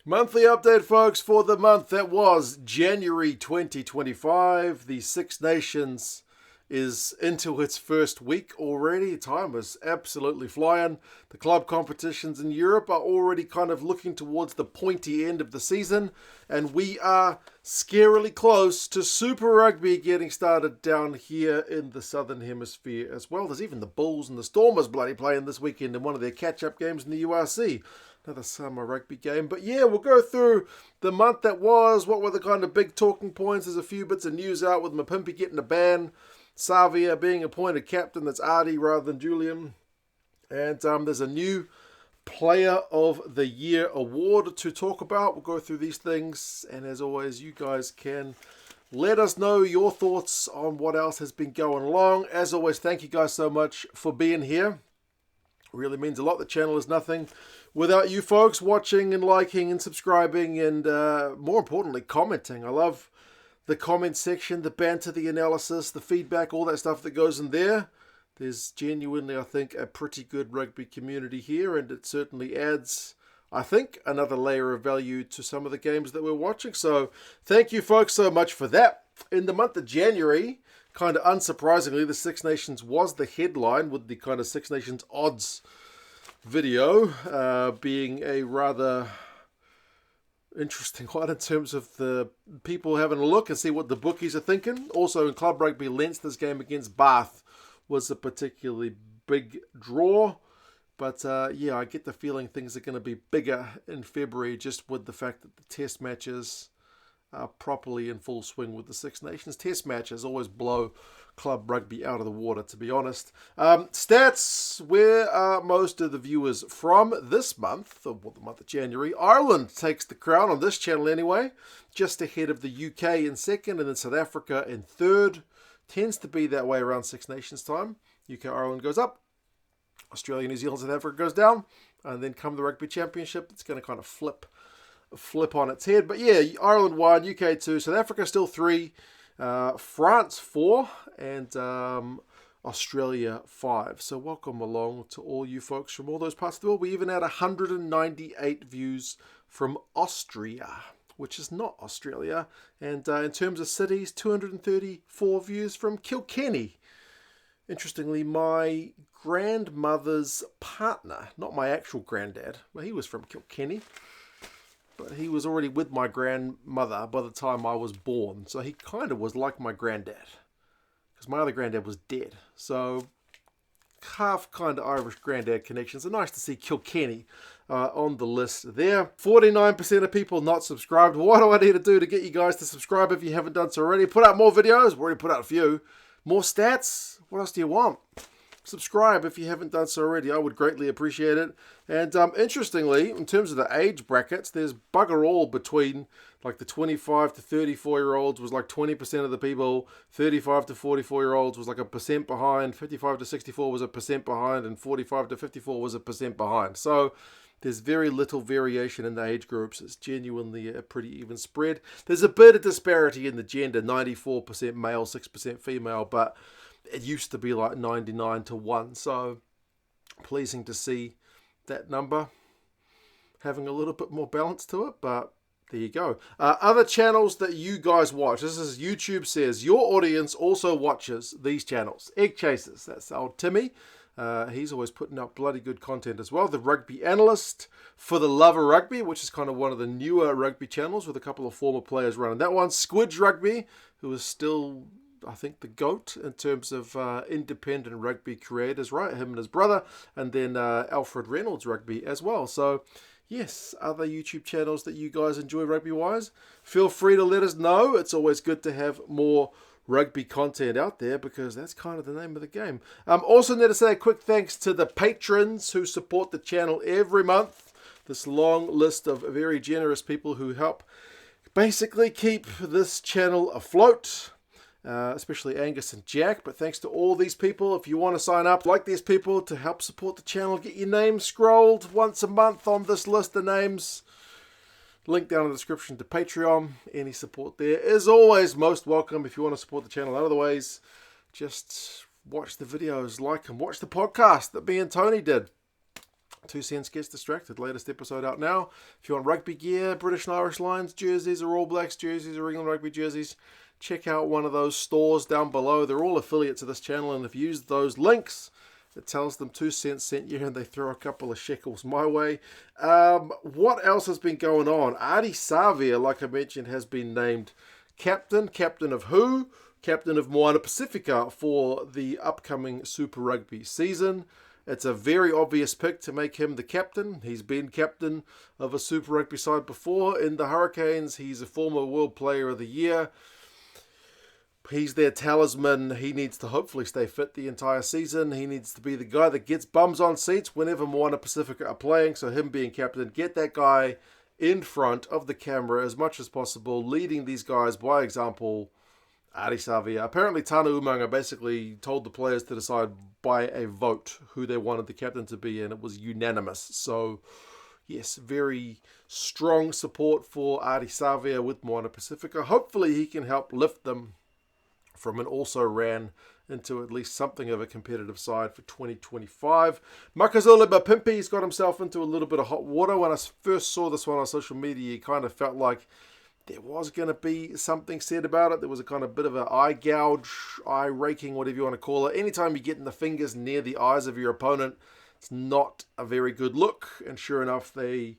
Monthly update, folks, for the month that was January 2025. The Six Nations is into its first week already. Time is absolutely flying. The club competitions in Europe are already kind of looking towards the pointy end of the season, and we are scarily close to Super Rugby getting started down here in the Southern Hemisphere as well. There's even the Bulls and the Stormers bloody playing this weekend in one of their catch-up games in the URC. Another summer rugby game. But yeah, we'll go through the month that was. What were the kind of big talking points? There's a few bits of news out with Mapimpi getting a ban, Savea being appointed captain. That's Ardie rather than Julian. And there's a new Player of the Year award to talk about. We'll go through these things. And as always, you guys can let us know your thoughts on what else has been going along. As always, thank you guys so much for being here. It really means a lot. The channel is nothing without you folks watching and liking and subscribing and more importantly, commenting. I love the comment section, the banter, the analysis, the feedback, all that stuff that goes in there. There's genuinely, I think, a pretty good rugby community here, and it certainly adds, I think, another layer of value to some of the games that we're watching. So thank you folks so much for that. In the month of January, kind of unsurprisingly, the Six Nations was the headline with the kind of Six Nations odds video being a rather interesting one in terms of the people having a look and see what the bookies are thinking. Also in Club Rugby, Leinster's game against Bath was a particularly big draw. But yeah, I get the feeling things are going to be bigger in February just with the fact that the test matches are properly in full swing with the Six Nations. Test matches always blow club rugby out of the water, to be honest. Stats, where are most of the viewers from this month, or the month of January? Ireland takes the crown on this channel anyway, just ahead of the UK in second, and then South Africa in third. Tends to be that way around Six Nations time. UK, Ireland goes up. Australia, New Zealand, South Africa goes down. And then come the Rugby Championship, it's going to kind of flip on its head. But yeah, Ireland 1, UK 2, South Africa still 3, France 4, and Australia 5. So welcome along to all you folks from all those parts of the world. We even had 198 views from Austria, which is not Australia. And in terms of cities, 234 views from Kilkenny. Interestingly, my grandmother's partner, not my actual granddad, well, he was from Kilkenny, but he was already with my grandmother by the time I was born. So he kind of was like my granddad, because my other granddad was dead. So half kind of Irish granddad connections. So nice to see Kilkenny on the list there. 49% of people not subscribed. What do I need to do to get you guys to subscribe if you haven't done so already? Put out more videos. We've already put out a few. More stats. What else do you want? Subscribe if you haven't done so already. I would greatly appreciate it. And interestingly, in terms of the age brackets, there's bugger all between like the 25 to 34 year olds was like 20% of the people, 35 to 44 year olds was like 1% behind, 55 to 64 was 1% behind, and 45 to 54 was 1% behind. So there's very little variation in the age groups. It's genuinely a pretty even spread. There's a bit of disparity in the gender, 94% male, 6% female, but it used to be like 99 to 1. So pleasing to see that number having a little bit more balance to it, but there you go. Other channels that you guys watch. This is YouTube says, your audience also watches these channels. Egg Chasers, that's old Timmy. He's always putting out bloody good content as well. The Rugby Analyst, For the Love of Rugby, which is kind of one of the newer rugby channels with a couple of former players running that one. Squidge Rugby, who is still, I think, the GOAT in terms of independent rugby creators, right? Him and his brother. And then Alfred Reynolds Rugby as well. So yes, other YouTube channels that you guys enjoy rugby-wise, feel free to let us know. It's always good to have more rugby content out there because that's kind of the name of the game. Also need to say a quick thanks to the patrons who support the channel every month. This long list of very generous people who help basically keep this channel afloat. Especially Angus and Jack, but thanks to all these people. If you want to sign up like these people to help support the channel, get your name scrolled once a month on this list of names. Link down in the description to Patreon. Any support there is always most welcome. If you want to support the channel in other ways, just watch the videos, like them, watch the podcast that me and Tony did. 2 Cents gets distracted. Latest episode out now. If you want rugby gear, British and Irish Lions jerseys, or All Blacks jerseys, or England Rugby jerseys, check out one of those stores down below. They're all affiliates of this channel, and if you use those links, it tells them 2 Cents sent you, and they throw a couple of shekels my way. What else has been going on? Ardie Savea, like I mentioned, has been named captain. Captain of who? Captain of Moana Pasifika for the upcoming Super Rugby season. It's a very obvious pick to make him the captain. He's been captain of a Super Rugby side before in the Hurricanes. He's a former World Player of the Year. He's their talisman. He needs to hopefully stay fit the entire season. He needs to be the guy that gets bums on seats whenever Moana Pasifika are playing. So him being captain, get that guy in front of the camera as much as possible, leading these guys by example. Ardie Savea. Apparently Tana Umanga basically told the players to decide by a vote who they wanted the captain to be, and it was unanimous. So yes, very strong support for Ardie Savea with Moana Pasifika. Hopefully he can help lift them from an also-ran into at least something of a competitive side for 2025. Makazole Mapimpi's got himself into a little bit of hot water. When I first saw this one on social media, it kind of felt like there was going to be something said about it. There was a kind of bit of an eye gouge, eye raking, whatever you want to call it. Anytime you get in the fingers near the eyes of your opponent, it's not a very good look. And sure enough, they,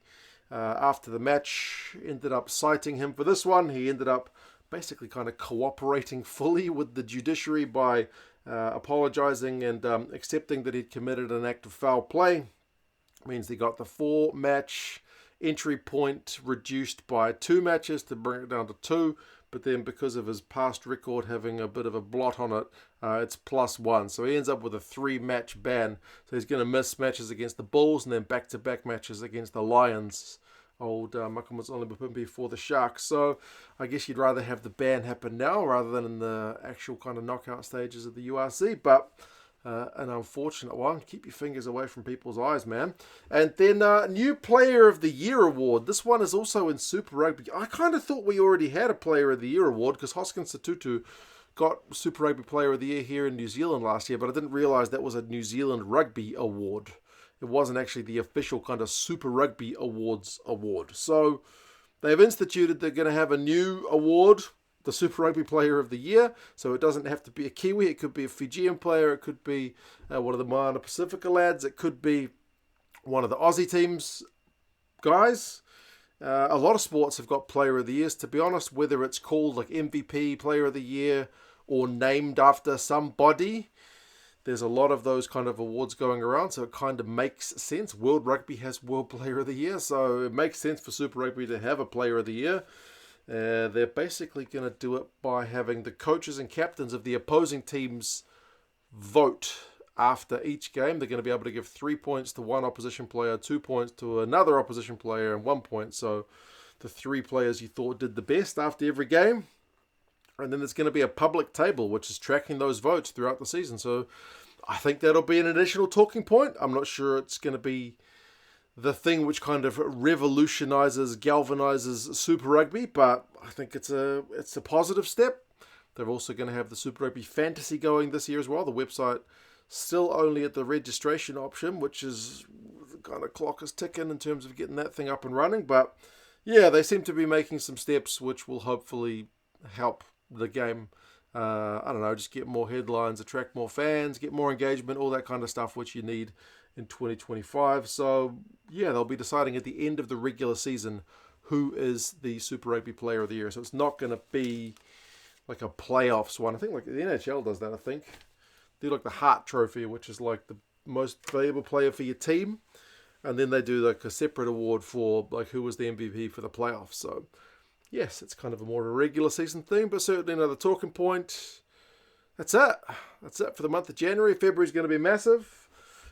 after the match, ended up citing him for this one. He ended up basically kind of cooperating fully with the judiciary by apologising and accepting that he'd committed an act of foul play. It means he got the 4-match entry point reduced by 2 matches to bring it down to 2, but then because of his past record having a bit of a blot on it, it's +1. So he ends up with a 3-match ban. So he's going to miss matches against the Bulls and then back-to-back matches against the Lions. Old Makazole Mapimpi for the Sharks. So I guess you'd rather have the ban happen now rather than in the actual kind of knockout stages of the URC, but an unfortunate one. Keep your fingers away from people's eyes, man. And then new Player of the Year award. This one is also in Super Rugby. I kind of thought we already had a Player of the Year award because Hoskins Satutu got Super Rugby Player of the Year here in New Zealand last year, but I didn't realise that was a New Zealand Rugby award. It wasn't actually the official kind of Super Rugby Awards award. So they've instituted they're going to have a new award, the Super Rugby Player of the Year. So it doesn't have to be a Kiwi. It could be a Fijian player. It could be one of the Moana Pasifika lads. It could be one of the Aussie teams guys. A lot of sports have got Player of the Years. To be honest, whether it's called like MVP, Player of the Year, or named after somebody, there's a lot of those kind of awards going around, so it kind of makes sense. World Rugby has World Player of the Year, so it makes sense for Super Rugby to have a Player of the Year. They're basically going to do it by having the coaches and captains of the opposing teams vote after each game. They're going to be able to give 3 points to one opposition player, 2 points to another opposition player, and 1 point. So the 3 players you thought did the best after every game. And then there's going to be a public table, which is tracking those votes throughout the season. So I think that'll be an additional talking point. I'm not sure it's going to be the thing which kind of revolutionizes, galvanizes Super Rugby, but I think it's a positive step. They're also going to have the Super Rugby Fantasy going this year as well. The website still only at the registration option, which is the kind of clock is ticking in terms of getting that thing up and running. But yeah, they seem to be making some steps which will hopefully help the game, I don't know, just get more headlines, attract more fans, get more engagement, all that kind of stuff which you need in 2025. So yeah, they'll be deciding at the end of the regular season who is the Super Rugby Player of the Year. So it's not going to be like a playoffs one. I think like the NHL does that, I think. They do like the Hart Trophy, which is like the most valuable player for your team. And then they do like a separate award for like who was the MVP for the playoffs. So yes, it's kind of a more regular season thing, but certainly another talking point. That's it. That's it for the month of January. February's going to be massive.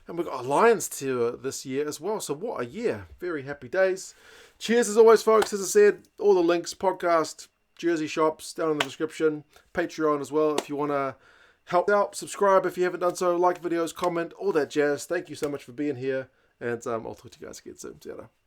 And we've got a Lions tour this year as well. So what a year. Very happy days. Cheers as always, folks. As I said, all the links, podcast, jersey shops down in the description. Patreon as well if you want to help out. Subscribe if you haven't done so. Like videos, comment, all that jazz. Thank you so much for being here. And I'll talk to you guys again soon. See you later.